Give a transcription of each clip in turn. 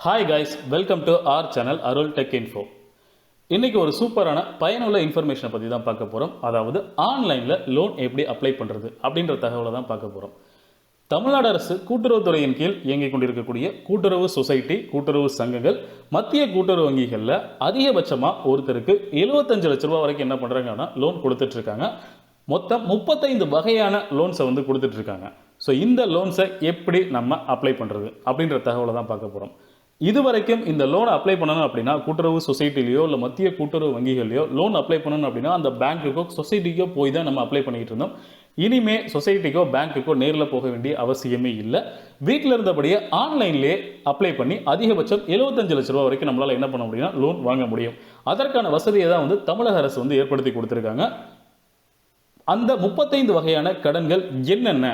Hi guys, welcome to R channel Arul tech info. இன்றைக்கி ஒரு சூப்பரான பயனுள்ள இன்ஃபர்மேஷனை பற்றி தான் பார்க்க போகிறோம். அதாவது ஆன்லைனில் லோன் எப்படி அப்ளை பண்ணுறது அப்படின்ற தகவலை தான் பார்க்க போகிறோம். தமிழ்நாடு அரசு கூட்டுறவுத்துறையின் கீழ் இயங்கிக் கொண்டிருக்கக்கூடிய கூட்டுறவு சொசைட்டி, கூட்டுறவு சங்கங்கள், மத்திய கூட்டுறவு வங்கிகளில் அதிகபட்சமாக ஒருத்தருக்கு 75 லட்ச ரூபா வரைக்கும் என்ன பண்ணுறாங்கன்னா லோன் கொடுத்துட்ருக்காங்க. மொத்தம் 35 வகையான லோன்ஸை வந்து கொடுத்துட்ருக்காங்க. ஸோ இந்த லோன்ஸை எப்படி நம்ம அப்ளை பண்ணுறது அப்படின்ற தகவலை தான் பார்க்க போகிறோம். இதுவரைக்கும் இந்த லோன் அப்ளை பண்ணணும் அப்படின்னா கூட்டுறவு சொசைட்டிலையோ இல்லை மத்திய கூட்டுறவு வங்கிகளையோ லோன் அப்ளை பண்ணணும் அப்படின்னா அந்த பேங்க்குக்கோ சொசைட்டிக்கோ போய் தான் நம்ம அப்ளை பண்ணிக்கிட்டு இருந்தோம். இனிமே சொசைட்டிக்கோ பேங்க்குக்கோ நேரில் போக வேண்டிய அவசியமே இல்லை. வீட்டில் இருந்தபடியே ஆன்லைன்லேயே அப்ளை பண்ணி அதிகபட்சம் 75 லட்ச ரூபா வரைக்கும் நம்மளால் என்ன பண்ண முடியும்னா லோன் வாங்க முடியும். அதற்கான வசதியை தான் வந்து தமிழக அரசு வந்து ஏற்படுத்தி கொடுத்துருக்காங்க. அந்த 35 வகையான கடன்கள் என்னென்ன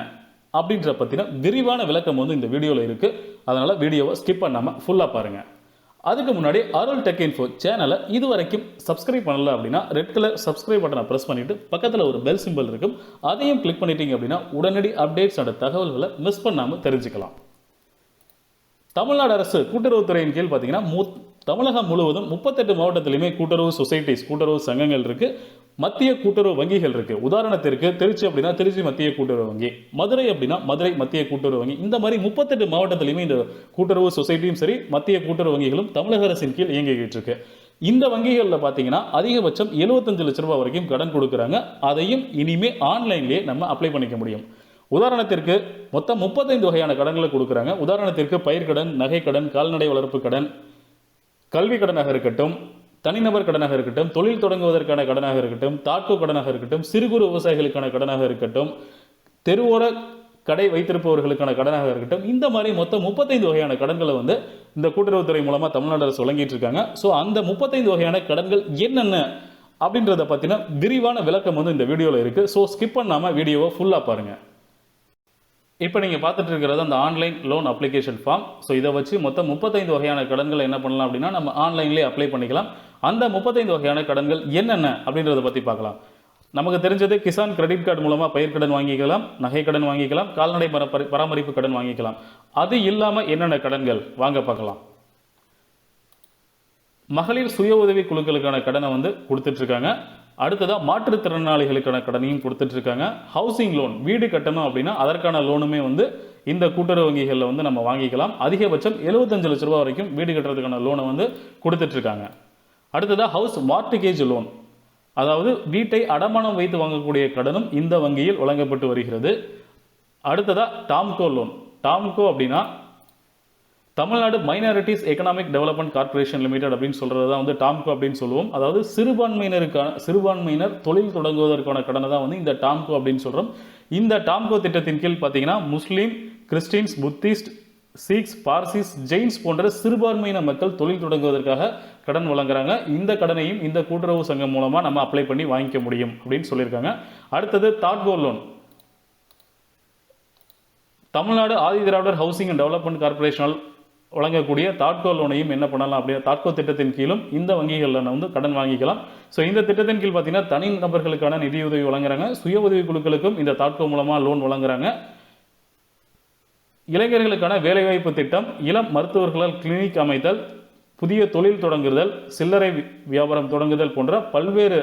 அப்படின்ற பற்றின விரிவான விளக்கம் வந்து இந்த வீடியோவில் இருக்குது. அதனால் வீடியோவை ஸ்கிப் பண்ணாமல் ஃபுல்லாக பாருங்கள். அதுக்கு முன்னாடி அருள் டெக் இன்ஃபோ சேனலை இது வரைக்கும் சப்ஸ்கிரைப் பண்ணல அப்படின்னா ரெட் கலர் சப்ஸ்கிரைப் பட்டனை ப்ரெஸ் பண்ணிவிட்டு பக்கத்தில் ஒரு பெல் சிம்பிள் இருக்கும், அதையும் கிளிக் பண்ணிட்டீங்க அப்படின்னா உடனடி அப்டேட்ஸ் அண்ட் தகவல்களை மிஸ் பண்ணாமல் தெரிஞ்சுக்கலாம். தமிழ்நாடு அரசு கூட்டுறவுத்துறையின் கீழ் பார்த்தீங்கன்னா தமிழகம் முழுவதும் 38 மாவட்டத்திலுமே கூட்டுறவு சொசைட்டிஸ், கூட்டுறவு சங்கங்கள் இருக்குது, மத்திய கூட்டுறவு வங்கிகள் இருக்குது. உதாரணத்திற்கு திருச்சி அப்படின்னா திருச்சி மத்திய கூட்டுறவு வங்கி, மதுரை அப்படின்னா மதுரை மத்திய கூட்டுறவு வங்கி. இந்த மாதிரி 38 மாவட்டத்திலுமே இந்த கூட்டுறவு சொசைட்டியும் சரி மத்திய கூட்டுறவு வங்கிகளும் தமிழக அரசின் கீழ் இயங்கிக்கிட்டு இருக்கு. இந்த வங்கிகளில் பார்த்தீங்கன்னா அதிகபட்சம் 75 லட்ச ரூபாய் வரைக்கும் கடன் கொடுக்குறாங்க. அதையும் இனிமே ஆன்லைன்லேயே நம்ம அப்ளை பண்ணிக்க முடியும். உதாரணத்திற்கு மொத்தம் 35 வகையான கடன்களை கொடுக்குறாங்க. உதாரணத்திற்கு பயிர்க்கடன், நகைக்கடன், கால்நடை வளர்ப்பு கடன், கல்வி கடனாக இருக்கட்டும், தனிநபர் கடனாக இருக்கட்டும், தொழில் தொடங்குவதற்கான கடனாக இருக்கட்டும், தாட்கோ கடனாக இருக்கட்டும், சிறு குறு விவசாயிகளுக்கான கடனாக இருக்கட்டும், தெருவோர கடை வைத்திருப்பவர்களுக்கான கடனாக இருக்கட்டும், இந்த மாதிரி மொத்தம் 35 வகையான கடன்களை வந்து இந்த கூட்டுறவுத்துறை மூலமாக தமிழ்நாடு அரசு வழங்கிட்டு இருக்காங்க. ஸோ அந்த 35 வகையான கடன்கள் என்னென்ன அப்படின்றத பற்றின விரிவான விளக்கம் வந்து இந்த வீடியோவில் இருக்குது. ஸோ ஸ்கிப் பண்ணாமல் வீடியோவை ஃபுல்லாக பாருங்கள். இப்போ நீங்கள் பார்த்துட்டு இருக்கிறது அந்த online loan application form. So இதை வச்சு மொத்தம் 35 வகையான கடன்களை என்ன பண்ணலாம் அப்படின்னா நம்ம ஆன்லைன்லேயே அப்ளை பண்ணிக்கலாம். அந்த 35 வகையான கடன்கள் என்னென்ன அப்படின்றத பற்றி பார்க்கலாம். நமக்கு தெரிஞ்சது கிசான் கிரெடிட் கார்டு மூலமாக பயிர்க்கடன் வாங்கிக்கலாம், நகைக்கடன் வாங்கிக்கலாம், கால்நடை பராமரிப்பு கடன் வாங்கிக்கலாம். அது இல்லாமல் என்னென்ன கடன்கள் வாங்க பார்க்கலாம். மகளிர் சுய உதவி குழுக்களுக்கான கடனை வந்து கொடுத்துட்ருக்காங்க. அடுத்ததாக மாற்றுத்திறனாளிகளுக்கான கடனையும் கொடுத்துட்ருக்காங்க. ஹவுசிங் லோன், வீடு கட்டணும் அப்படின்னா அதற்கான லோனுமே வந்து இந்த கூட்டுறவு வங்கிகளில் வந்து நம்ம வாங்கிக்கலாம். அதிகபட்சம் 75 லட்ச ரூபா வரைக்கும் வீடு கட்டுறதுக்கான லோனை வந்து கொடுத்துட்ருக்காங்க. அடுத்ததாக ஹவுஸ் மார்ட்கேஜ் லோன், அதாவது வீட்டை அடமானம் வைத்து வாங்கக்கூடிய கடனும் இந்த வங்கியில் வழங்கப்பட்டு வருகிறது. அடுத்ததாக டாம்கோ லோன். டாம்கோ அப்படின்னா Tamil Nadu minorities economic development corporation limited அப்படின்னு சொல்கிறது தான் வந்து டாம்கோ அப்படின்னு சொல்லுவோம். அதாவது சிறுபான்மையினர் தொழில் தொடங்குவதற்கான கடனை தான் வந்து இந்த டாம்கோ அப்படின்னு சொல்கிறோம். இந்த டாம்கோ திட்டத்தின் கீழ் பார்த்தீங்கன்னா Muslim, Christians, Buddhists, Sikhs, Parsis, Jains போன்ற சிறுபான்மையின மக்கள் தொழில் தொடங்குவதற்காக கடன் வழங்குறாங்க. இந்த கடனையும் இந்த கூட்டுறவு சங்கம் மூலமாக நம்ம அப்ளை பண்ணி வாங்கிக்க முடியும் அப்படின்னு சொல்லியிருக்காங்க. அடுத்தது தாட்கோ loan. Tamil Nadu Adi Dravidar housing and development கார்பரேஷனால் வழங்கக்கூடிய தாட்கோ லோனையும் என்ன பண்ணலாம் அப்படின்னா தாட்கோ திட்டத்தின் கீழும் இந்த வங்கிகளில் வந்து கடன் வாங்கிக்கலாம். ஸோ இந்த திட்டத்தின் கீழ் பார்த்தீங்கன்னா தனி நபர்களுக்கான நிதியுதவி வழங்குறாங்க. சுய உதவி குழுக்களுக்கும் இந்த தாட்கோ மூலமாக லோன் வழங்குறாங்க. இளைஞர்களுக்கான வேலைவாய்ப்பு திட்டம், இளம் மருத்துவர்களால் கிளினிக் அமைத்தல், புதிய தொழில் தொடங்குதல், சில்லறை வியாபாரம் தொடங்குதல் போன்ற பல்வேறு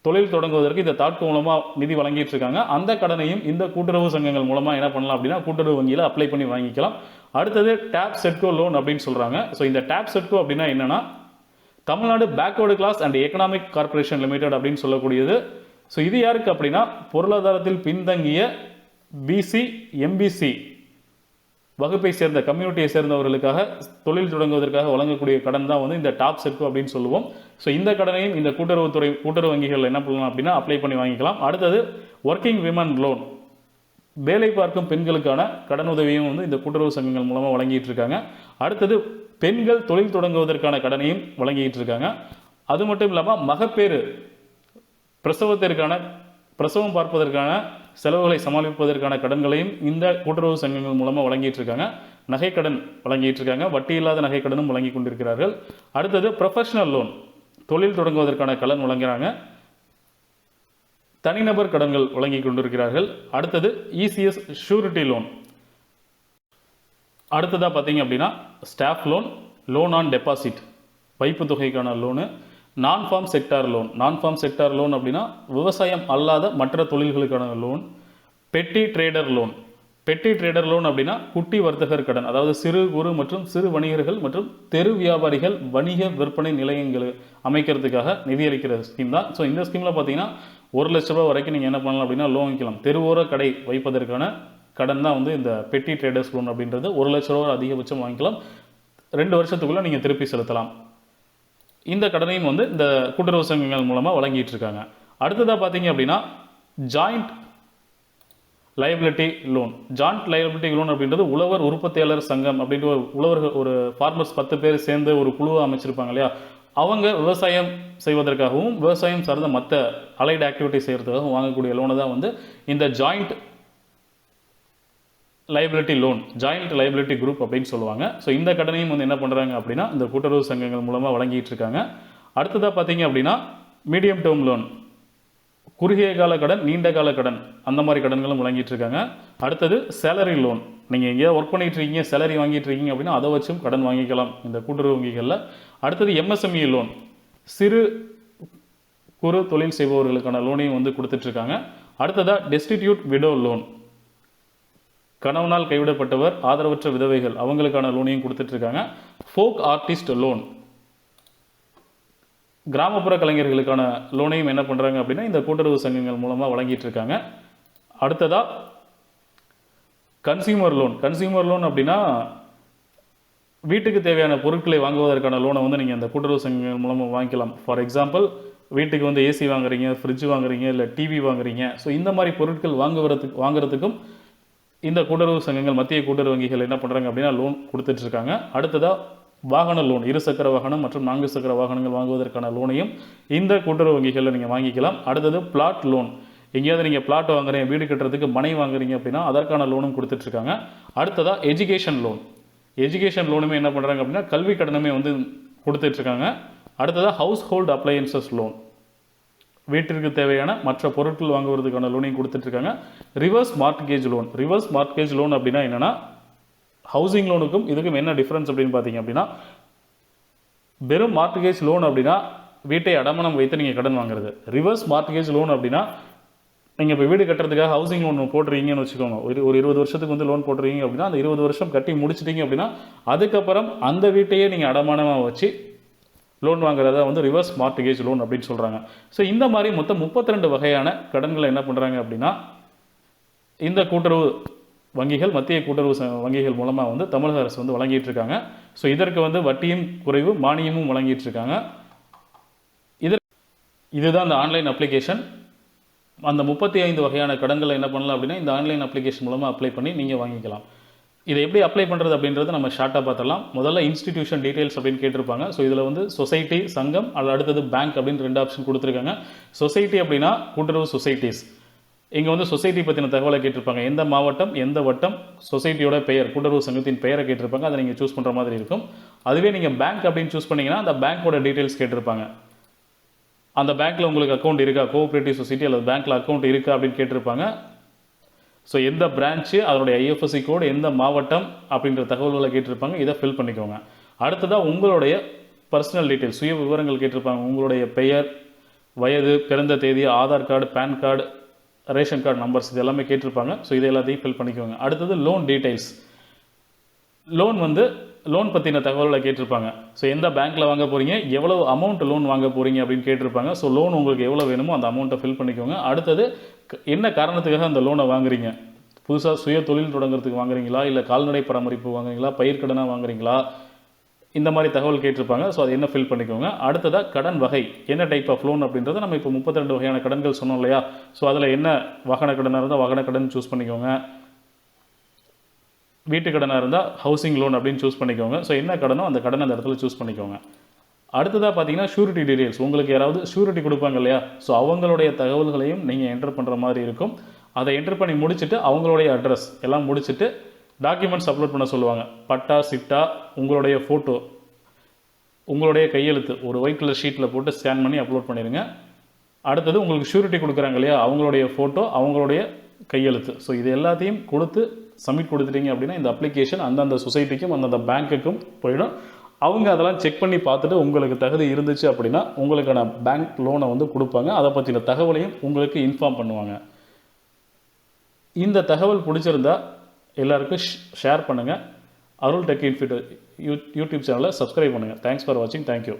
தொழில் தொடங்குவதற்கு இந்த தாட்கோ மூலமாக நிதி வழங்கிட்டு இருக்காங்க. அந்த கடனையும் இந்த கூட்டுறவு சங்கங்கள் மூலமாக என்ன பண்ணலாம் அப்படின்னா கூட்டுறவு வங்கியில் அப்ளை பண்ணி வாங்கிக்கலாம். அடுத்தது டேப் செட்கோ லோன் அப்படின்னு சொல்கிறாங்க. ஸோ இந்த டேப் செட்கோ அப்படின்னா என்னன்னா Tamil Nadu backward class and economic corporation limited அப்படின்னு சொல்லக்கூடியது. ஸோ இது யாருக்கு அப்படின்னா பொருளாதாரத்தில் பின்தங்கிய பிசி, எம்பிசி வகுப்பை சேர்ந்த கம்யூனிட்டியை சேர்ந்தவர்களுக்காக தொழில் தொடங்குவதற்காக வழங்கக்கூடிய கடன் தான் வந்து இந்த டாப் செட்கோ அப்படின்னு சொல்லுவோம். ஸோ இந்த கடனையும் இந்த கூட்டுறவு வங்கிகள் என்ன பண்ணலாம் அப்படின்னா அப்ளை பண்ணி வாங்கிக்கலாம். அடுத்தது ஒர்க்கிங் விமன் லோன், வேலை பார்க்கும் பெண்களுக்கான கடன் உதவியும் வந்து இந்த கூட்டுறவு சங்கங்கள் மூலமாக வழங்கிட்டு இருக்காங்க. அடுத்தது பெண்கள் தொழில் தொடங்குவதற்கான கடனையும் வழங்கிட்டு இருக்காங்க. அது மட்டும் இல்லாமல் மகப்பேறு பிரசவம் பார்ப்பதற்கான செலவுகளை சமாளிப்பதற்கான கடன்களையும் இந்த கூட்டுறவு சங்கங்கள் மூலமாக வழங்கிட்டு இருக்காங்க. நகைக்கடன் வழங்கிட்டு இருக்காங்க. வட்டி இல்லாத நகைக்கடனும் வழங்கி கொண்டிருக்கிறார்கள். அடுத்தது ப்ரொஃபஷனல் லோன், தொழில் தொடங்குவதற்கான கடன் வழங்குறாங்க. தனிநபர் கடன்கள் வழங்கி கொண்டிருக்கிறார்கள். அடுத்தது இசிஎஸ் ஷூரிட்டி லோன், அடுத்ததாக பார்த்தீங்க அப்படின்னா staff loan, loan on deposit வைப்பு தொகைக்கான லோனு, நான் ஃபார்ம் செக்டார் லோன். நான் ஃபார்ம் செக்டார் லோன் அப்படின்னா விவசாயம் அல்லாத மற்ற தொழில்களுக்கான லோன். பெட்டி ட்ரேடர் லோன். பெட்டி ட்ரேடர் லோன் அப்படின்னா குட்டி வர்த்தகர் கடன், அதாவது சிறு குறு மற்றும் சிறு வணிகர்கள் மற்றும் தெரு வியாபாரிகள் வணிக விற்பனை நிலையங்கள் அமைக்கிறதுக்காக நிதியளிக்கிற ஸ்கீம் தான். ஸோ இந்த ஸ்கீமில் பார்த்தீங்கன்னா 1 லட்ச ரூபா வரைக்கும் நீங்கள் என்ன பண்ணலாம் அப்படின்னா லோன் வைக்கலாம். தெருவோர கடை வைப்பதற்கான கடன் தான் வந்து இந்த பெட்டி ட்ரேடர்ஸ் லோன் அப்படின்றது. 1 லட்ச ரூபா அதிகபட்சம் வாங்கிக்கலாம். 2 வருஷத்துக்குள்ளே நீங்கள் திருப்பி செலுத்தலாம். இந்த கடனையும் வந்து இந்த கூட்டுறவு சங்கங்கள் மூலமாக வழங்கிட்டு இருக்காங்க. அடுத்ததாக பார்த்தீங்க அப்படின்னா joint liability loan. Joint liability loan அப்படின்றது உழவர் உற்பத்தியாளர் சங்கம் அப்படின்ற ஒரு உழவர்கள், ஒரு ஃபார்மர்ஸ் 10 பேர் சேர்ந்து ஒரு குழுவை அமைச்சிருப்பாங்க இல்லையா, அவங்க விவசாயம் செய்வதற்காகவும் விவசாயம் சார்ந்த மற்ற அலைடு ஆக்டிவிட்டி செய்கிறதுக்காகவும் வாங்கக்கூடிய லோனை தான் வந்து இந்த joint liability loan, joint liability group அப்படின்னு சொல்லுவாங்க. ஸோ இந்த கடனையும் வந்து என்ன பண்ணுறாங்க அப்படின்னா இந்த கூட்டுறவு சங்கங்கள் மூலமாக வழங்கிட்டு இருக்காங்க. அடுத்ததாக பார்த்தீங்க அப்படின்னா மீடியம் டேர்ம் லோன், குறுகிய கால கடன், நீண்ட கால கடன், அந்த மாதிரி கடன்களும் வழங்கிட்டு இருக்காங்க. அடுத்தது சேலரி லோன். நீங்கள் எங்கேயாவது ஒர்க் பண்ணிட்டு இருக்கீங்க, சேலரி வாங்கிட்டு இருக்கீங்க அப்படின்னா அதை வச்சும் கடன் வாங்கிக்கலாம் இந்த கூட்டுறவு வங்கிகளில். அடுத்தது எம்எஸ்எம்இ லோன், சிறு குறு தொழில் செய்பவர்களுக்கான லோனையும் வந்து கொடுத்துட்ருக்காங்க. அடுத்ததாக டெஸ்டிடியூட் விடோ லோன், கணவனால் கைவிடப்பட்டவர், ஆதரவற்ற விதவைகள், அவங்களுக்கான லோனையும் கொடுத்துட்ருக்காங்க. ஃபோக் ஆர்டிஸ்ட் லோன், கிராமப்புற கலைஞர்களுக்கான லோனையும் என்ன பண்ணுறாங்க அப்படின்னா இந்த கூட்டுறவு சங்கங்கள் மூலமாக வழங்கிட்டு இருக்காங்க. அடுத்ததாக கன்சியூமர் லோன். கன்சியூமர் லோன் அப்படின்னா வீட்டுக்கு தேவையான பொருட்களை வாங்குவதற்கான லோனை வந்து நீங்கள் இந்த கூட்டுறவு சங்கங்கள் மூலமாக வாங்கிக்கலாம். ஃபார் எக்ஸாம்பிள் வீட்டுக்கு வந்து ஏசி வாங்குறீங்க, ஃப்ரிட்ஜ் வாங்குறீங்க, இல்லை டிவி வாங்குறீங்க. ஸோ இந்த மாதிரி பொருட்கள் வாங்குறதுக்கும் இந்த கூட்டுறவு சங்கங்கள், மத்திய கூட்டுறவு வங்கிகள் என்ன பண்ணுறாங்க அப்படின்னா லோன் கொடுத்துட்ருக்காங்க. அடுத்ததாக வாகன லோன், 2 சக்கர வாகனம் மற்றும் 4 சக்கர வாகனங்கள் வாங்குவதற்கான லோனையும் இந்த கூட்டுறவு வங்கிகளில் நீங்கள் வாங்கிக்கலாம். அடுத்தது பிளாட் லோன், எங்கேயாவது நீங்கள் பிளாட் வாங்குறீங்க, வீடு கட்டுறதுக்கு மனை வாங்குறீங்க அப்படின்னா அதற்கான லோனும் கொடுத்துட்ருக்காங்க. அடுத்ததாக எஜுகேஷன் லோன். எஜுகேஷன் லோனுமே என்ன பண்ணுறாங்க அப்படின்னா கல்வி கடனுமே வந்து கொடுத்துட்ருக்காங்க. அடுத்ததாக ஹவுஸ் ஹோல்டு அப்ளையன்சஸ் லோன், வீட்டிற்கு தேவையான மற்ற பொருட்கள் வாங்குவதற்கான லோனையும் கொடுத்துட்ருக்காங்க. Reverse mortgage loan. Reverse mortgage loan அப்படின்னா என்னென்னா ஹவுசிங் லோனுக்கும் இதுக்கும் என்ன டிஃப்ரென்ஸ் அப்படின்னு பார்த்தீங்க அப்படின்னா வெறும் மார்ட்கேஜ் லோன் அப்படின்னா வீட்டை அடமானம் வைத்து நீங்கள் கடன் வாங்குறது. ரிவர்ஸ் மார்ட்கேஜ் லோன் அப்படின்னா நீங்கள் இப்போ வீடு கட்டுறதுக்காக ஹவுசிங் லோன் போட்டுறீங்கன்னு வச்சுக்கோங்க, ஒரு 20 வருஷத்துக்கு வந்து லோன் போட்டுறீங்க அப்படின்னா அந்த 20 வருஷம் கட்டி முடிச்சிட்டிங்க அப்படின்னா அதுக்கப்புறம் அந்த வீட்டையே நீங்கள் அடமானமாக வச்சு லோன் வாங்குறதா வந்து ரிவர்ஸ் மார்ட்கேஜ் லோன் அப்படின்னு சொல்கிறாங்க. ஸோ இந்த மாதிரி மொத்தம் 32 வகையான கடன்களை என்ன பண்ணுறாங்க அப்படின்னா இந்த கூட்டுறவு வங்கிகள், மத்திய கூட்டுறவு வங்கிகள் மூலமாக வந்து தமிழக அரசு வந்து வழங்கிட்டு இருக்காங்க. ஸோ இதற்கு வந்து வட்டியும் குறைவு, மானியமும் வழங்கிட்டு இருக்காங்க. இதுதான் இந்த ஆன்லைன் அப்ளிகேஷன். அந்த 35 வகையான கடன்களை என்ன பண்ணலாம் அப்படின்னா இந்த ஆன்லைன் அப்ளிகேஷன் மூலமாக அப்ளை பண்ணி நீங்கள் வாங்கிக்கலாம். இதை எப்படி அப்ளை பண்ணுறது அப்படின்றது நம்ம ஷார்ட்டாக பார்த்துடலாம். முதல்ல இன்ஸ்டிடியூஷன் டீட்டெயில்ஸ் அப்படின்னு கேட்டிருப்பாங்க. ஸோ இதில் வந்து சொசைட்டி, சங்கம், அடுத்தது பேங்க் அப்படின்னு 2 ஆப்ஷன் கொடுத்துருக்காங்க. சொசைட்டி அப்படின்னா கூட்டுறவு சொசைட்டிஸ். இங்கே வந்து சொசைட்டி பற்றின தகவலை கேட்டிருப்பாங்க. எந்த மாவட்டம், எந்த வட்டம், சொசைட்டியோட பெயர், கூட்டுறவு சங்கத்தின் பெயரை கேட்டிருப்பாங்க. அதை நீங்கள் சூஸ் பண்ணுற மாதிரி இருக்கும். அதுவே நீங்கள் பேங்க் அப்படின்னு சூஸ் பண்ணிங்கன்னா அந்த பேங்க்கோட டீட்டெயில்ஸ் கேட்டிருப்பாங்க. அந்த பேங்க்கில் உங்களுக்கு அக்கௌண்ட் இருக்கா, கோஆப்ரேட்டிவ் சொசைட்டி அல்லது பேங்க்கில் அக்கௌண்ட் இருக்கா அப்படின்னு கேட்டிருப்பாங்க. ஸோ எந்த பிரான்ச்சு, அதனுடைய ஐஎஃப்எஸ்சி கோடு, எந்த மாவட்டம் அப்படின்ற தகவல்களை கேட்டிருப்பாங்க. இதை ஃபில் பண்ணிக்கோங்க. அடுத்ததாக உங்களுடைய பர்சனல் டீட்டெயில்ஸ், சுய விவரங்கள் கேட்டிருப்பாங்க. உங்களுடைய பெயர், வயது, பிறந்த தேதி, Aadhaar card, PAN card, ration card numbers, இது எல்லாமே கேட்டிருப்பாங்க. ஸோ இது எல்லாத்தையும் ஃபில் பண்ணிக்கோங்க. அடுத்தது லோன் டீட்டெயில்ஸ். லோன் பற்றின தகவல்களை கேட்டிருப்பாங்க. ஸோ எந்த பேங்க்கில் வாங்க போகிறீங்க, எவ்வளவு அமௌண்ட் லோன் வாங்க போகிறீங்க அப்படின்னு கேட்டிருப்பாங்க. ஸோ லோன் உங்களுக்கு எவ்வளோ வேணுமோ அந்த அமௌண்ட்டை ஃபில் பண்ணிக்கோங்க. அடுத்தது என்ன காரணத்துக்காக அந்த லோனை வாங்குறீங்க, புதுசாக சுய தொழில் தொடங்குறதுக்கு வாங்குறீங்களா, இல்லை கால்நடை பராமரிப்பு வாங்குறீங்களா, பயிர்க்கடனாக வாங்குறீங்களா, இந்த மாதிரி தகவல் கேட்டிருப்பாங்க. ஸோ அது என்ன ஃபில் பண்ணிக்கோங்க. அடுத்ததாக கடன் வகை, என்ன டைப் ஆஃப் லோன் அப்படின்றத நம்ம இப்போ 32 வகையான கடன்கள் சொன்னோம் இல்லையா. ஸோ அதில் என்ன வாகன கடனாக இருந்தால் வாகன கடன் சூஸ் பண்ணிக்கோங்க, வீட்டு கடனாக இருந்தால் ஹவுசிங் லோன் அப்படின்னு சூஸ் பண்ணிக்கோங்க. ஸோ என்ன கடனோ அந்த கடனை அந்த இடத்துல சூஸ் பண்ணிக்கோங்க. அடுத்ததாக பார்த்தீங்கன்னா ஷூரிட்டி டீடைல்ஸ். உங்களுக்கு யாராவது ஷூரிட்டி கொடுப்பாங்க இல்லையா, ஸோ அவங்களுடைய தகவல்களையும் நீங்கள் என்டர் பண்ணுற மாதிரி இருக்கும். அதை என்டர் பண்ணி முடிச்சுட்டு அவங்களுடைய அட்ரஸ் எல்லாம் முடிச்சுட்டு டாக்குமெண்ட்ஸ் அப்லோட் பண்ண சொல்லுவாங்க. பட்டா, சிட்டா, உங்களுடைய ஃபோட்டோ, உங்களுடைய கையெழுத்து ஒரு ஒயிட் கலர் ஷீட்டில் போட்டு ஸ்கேன் பண்ணி அப்லோட் பண்ணிடுங்க. அடுத்தது உங்களுக்கு ஷூரிட்டி கொடுக்குறாங்க இல்லையா, அவங்களுடைய ஃபோட்டோ, அவங்களுடைய கையெழுத்து. ஸோ இது எல்லாத்தையும் கொடுத்து சப்மிட் கொடுத்துட்டீங்க அப்படின்னா இந்த அப்ளிகேஷன் அந்தந்த சொசைட்டிக்கும் அந்தந்த பேங்க்குக்கும் போயிடும். அவங்க அதெல்லாம் செக் பண்ணி பார்த்துட்டு உங்களுக்கு தகுதி இருந்துச்சு அப்படின்னா உங்களுக்கான பேங்க் லோனை வந்து கொடுப்பாங்க. அதை பற்றின தகவலையும் உங்களுக்கு இன்ஃபார்ம் பண்ணுவாங்க. இந்த தகவல் பிடிச்சிருந்தா எல்லாருக்கும் ஷேர் பண்ணுங்கள். அருள் டெக் இன்ஃபோ யூடியூப் சேனலை சப்ஸ்கிரைப் பண்ணுங்கள். தேங்க்ஸ் ஃபார் வாட்சிங். தேங்க்யூ.